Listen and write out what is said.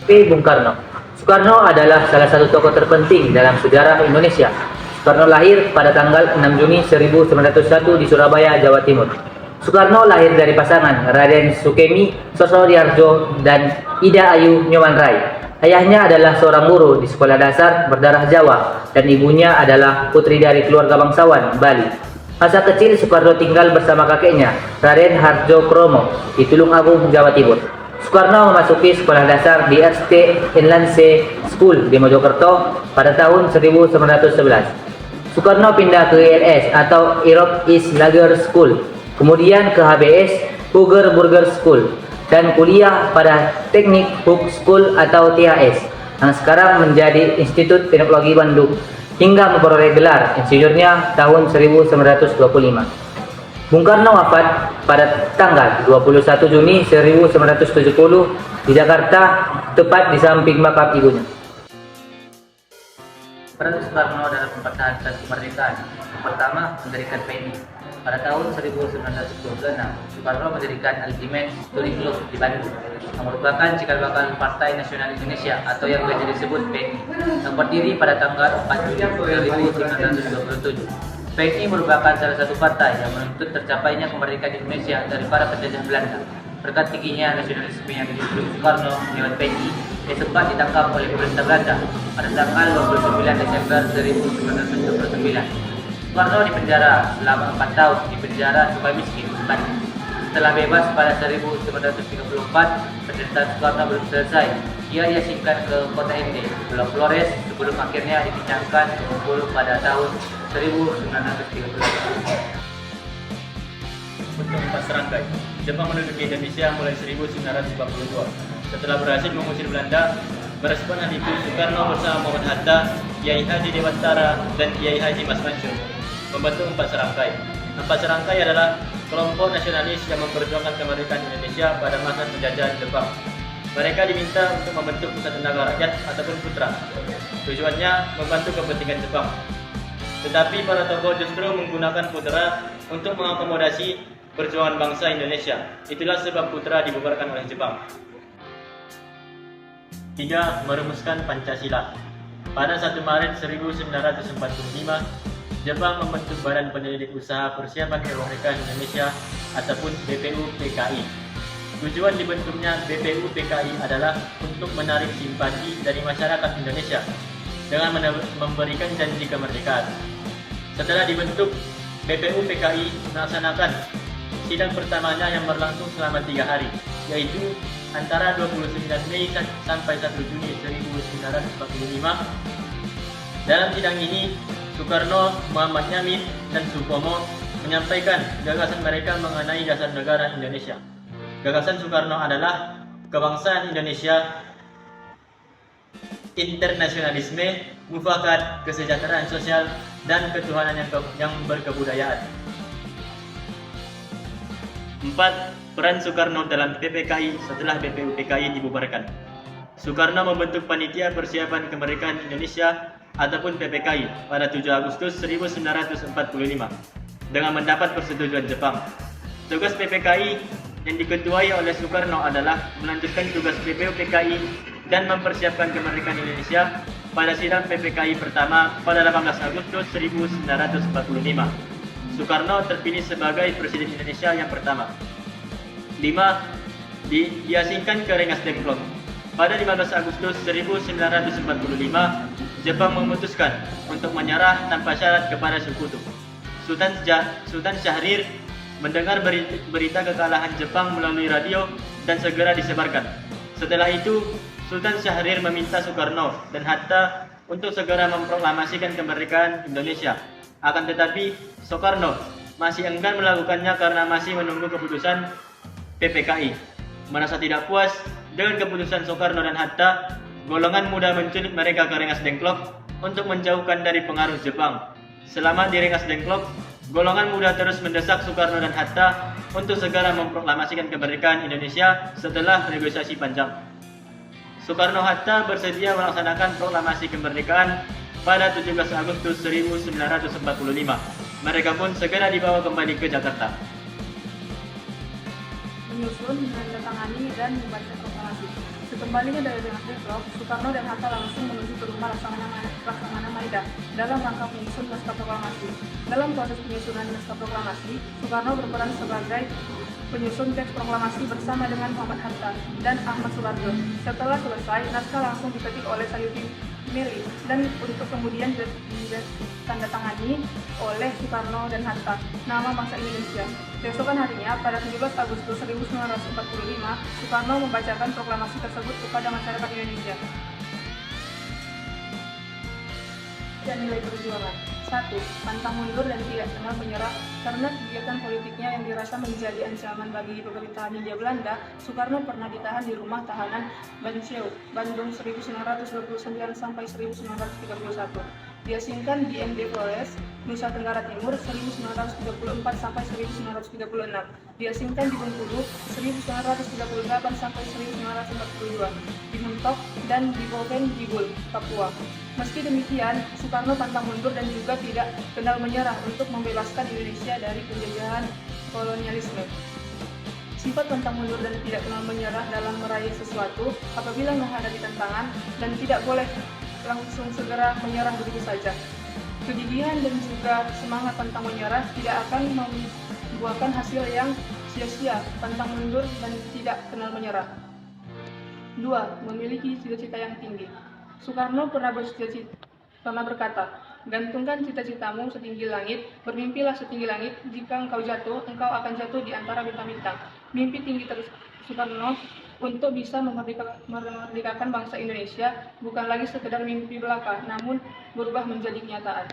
Bung Karno. Soekarno adalah salah satu tokoh terpenting dalam sejarah Indonesia. Soekarno lahir pada tanggal 6 Juni 1901 di Surabaya, Jawa Timur. Soekarno lahir dari pasangan Raden Sukemi Sosodiarjo dan Ida Ayu Nyoman Rai. Ayahnya adalah seorang guru di sekolah dasar berdarah Jawa dan ibunya adalah putri dari keluarga bangsawan Bali. Masa kecil Soekarno tinggal bersama kakeknya, Raden Harjo Kromo, di Tulungagung, Jawa Timur. Soekarno memasuki sekolah dasar di ST Inlandse School di Mojokerto pada tahun 1911. Soekarno pindah ke ILS atau Europe East Lager School, kemudian ke HBS Hooger Burger School, dan kuliah pada Teknik Hook School atau THS, yang sekarang menjadi Institut Teknologi Bandung, hingga memperoleh gelar insinyurnya tahun 1925. Bung Karno wafat pada tanggal 21 Juni 1970 di Jakarta, tepat di samping makam ibunya. Peran Soekarno dalam mempertahankan kemerdekaan. Pertama, mendirikan PNI. Pada tahun 1926, Soekarno mendirikan Ultimate Study Club di Bandung, yang merupakan cikal bakal Partai Nasional Indonesia atau yang biasa disebut PNI, yang berdiri pada tanggal 4 Juli 1927. PNI merupakan salah satu partai yang menuntut tercapainya kemerdekaan Indonesia dari para penjajah Belanda. Berkat tingginya nasionalisme yang dimiliki Soekarno lewat PNI, dia sempat ditangkap oleh pemerintah Belanda pada tanggal 29 Desember 1929. Soekarno dipenjara selama 4 tahun di penjara Sukamiskin, Bandung. Setelah bebas pada 1934, penderitaan Soekarno belum selesai. Ia diasingkan ke kota Ende, Pulau Flores, sebelum akhirnya dipindahkan ke Bengkulu pada tahun 1938. Bentuk 4 serangkai. Jepang menduduki Indonesia mulai 1942. Setelah berhasil mengusir Belanda, merespon hal itu Soekarno bersama Muhammad Hatta, Kiai Haji Dewantara, dan Kiai Haji Mas Mansur membentuk 4 serangkai. 4 serangkai adalah kelompok nasionalis yang memperjuangkan kemerdekaan Indonesia pada masa penjajahan Jepang. Mereka diminta untuk membentuk Pusat Tenaga Rakyat ataupun Putra. Tujuannya membantu kepentingan Jepang. Tetapi para tokoh justru menggunakan Putra untuk mengakomodasi perjuangan bangsa Indonesia. Itulah sebab Putra dibubarkan oleh Jepang. 3. Merumuskan Pancasila. Pada 1 Maret 1945, Jepang membentuk Badan Penyelidik Usaha Persiapan Kemerdekaan Indonesia ataupun BPUPKI. Tujuan dibentuknya BPUPKI adalah untuk menarik simpati dari masyarakat Indonesia dengan memberikan janji kemerdekaan. Setelah dibentuk, BPUPKI melaksanakan sidang pertamanya yang berlangsung selama 3 hari, yaitu antara 29 Mei sampai 1 Juni 1945. Dalam sidang ini, Soekarno, Muhammad Yamin, dan Supomo menyampaikan gagasan mereka mengenai dasar negara Indonesia. Gagasan Soekarno adalah kebangsaan Indonesia, internasionalisme, mufakat, kesejahteraan sosial, dan ketuhanan yang berkebudayaan. 4. Peran Soekarno dalam PPKI setelah BPUPKI dibubarkan. Soekarno membentuk Panitia Persiapan Kemerdekaan Indonesia ataupun PPKI pada 7 Agustus 1945 dengan mendapat persetujuan Jepang. Tugas PPKI yang diketuai oleh Soekarno adalah melanjutkan tugas BPUPKI dan mempersiapkan kemerdekaan Indonesia pada sidang PPKI pertama pada 18 Agustus 1945. Soekarno terpilih sebagai Presiden Indonesia yang pertama. 5. Diasingkan ke Rengas Dengklok. Pada 15 Agustus 1945, Jepang memutuskan untuk menyerah tanpa syarat kepada Sekutu. Sultan Syahrir mendengar berita kekalahan Jepang melalui radio dan segera disebarkan. Setelah itu, Sultan Syahrir meminta Soekarno dan Hatta untuk segera memproklamasikan kemerdekaan Indonesia. Akan tetapi, Soekarno masih enggan melakukannya karena masih menunggu keputusan PPKI. Merasa tidak puas dengan keputusan Soekarno dan Hatta, golongan muda menculik mereka ke Rengas Dengklok untuk menjauhkan dari pengaruh Jepang. Selama di Rengas Dengklok, golongan muda terus mendesak Soekarno dan Hatta untuk segera memproklamasikan kemerdekaan Indonesia setelah negosiasi panjang. Soekarno-Hatta bersedia melaksanakan proklamasi kemerdekaan pada 17 Agustus 1945. Mereka pun segera dibawa kembali ke Jakarta. Menyusun, menandatangani, dan membaca proklamasi. Sekembalinya dari deadlock, Soekarno dan Hatta langsung menuju ke rumah Laksamana Maida dalam rangka menyusun naskah proklamasi. Dalam proses penyusunan naskah proklamasi, Soekarno berperan sebagai penyusun teks proklamasi bersama dengan Muhammad Hatta dan Ahmad Soeharto. Setelah selesai, naskah langsung diketik oleh Sayuti Meli dan untuk kemudian ditandatangani oleh Soekarno dan Hatta, nama bangsa Indonesia. Keesokan harinya, pada 17 Agustus 1945, Soekarno membacakan proklamasi tersebut kepada masyarakat Indonesia. Dan nilai perjuangan. 1. Pantang mundur dan tidak kenal menyerah. Karena kegiatan politiknya yang dirasa menjadi ancaman bagi pemerintahan Hindia Belanda, Soekarno pernah ditahan di rumah tahanan Bansew, Bandung 1929 sampai 1931. Diasingkan di MD Flores, Nusa Tenggara Timur 1934 sampai 1936. Diasingkan di Bengkulu 1938 sampai 1942. Di Mentok dan di Boven Jigul, Papua. Meski demikian, Soekarno pantang mundur dan juga tidak kenal menyerah untuk membebaskan Indonesia dari penjajahan kolonialisme. Sifat pantang mundur dan tidak kenal menyerah dalam meraih sesuatu apabila menghadapi tantangan dan tidak boleh langsung segera menyerah begitu saja. Kegigihan dan juga semangat pantang menyerah tidak akan membuahkan hasil yang sia-sia. Pantang mundur dan tidak kenal menyerah. 2. Memiliki cita-cita yang tinggi. Soekarno pernah berkata, "Gantungkan cita-citamu setinggi langit, bermimpilah setinggi langit. Jika engkau jatuh, engkau akan jatuh di antara bintang-bintang." Mimpi tinggi terus Soekarno untuk bisa memerdekakan bangsa Indonesia bukan lagi sekedar mimpi belaka, namun berubah menjadi kenyataan.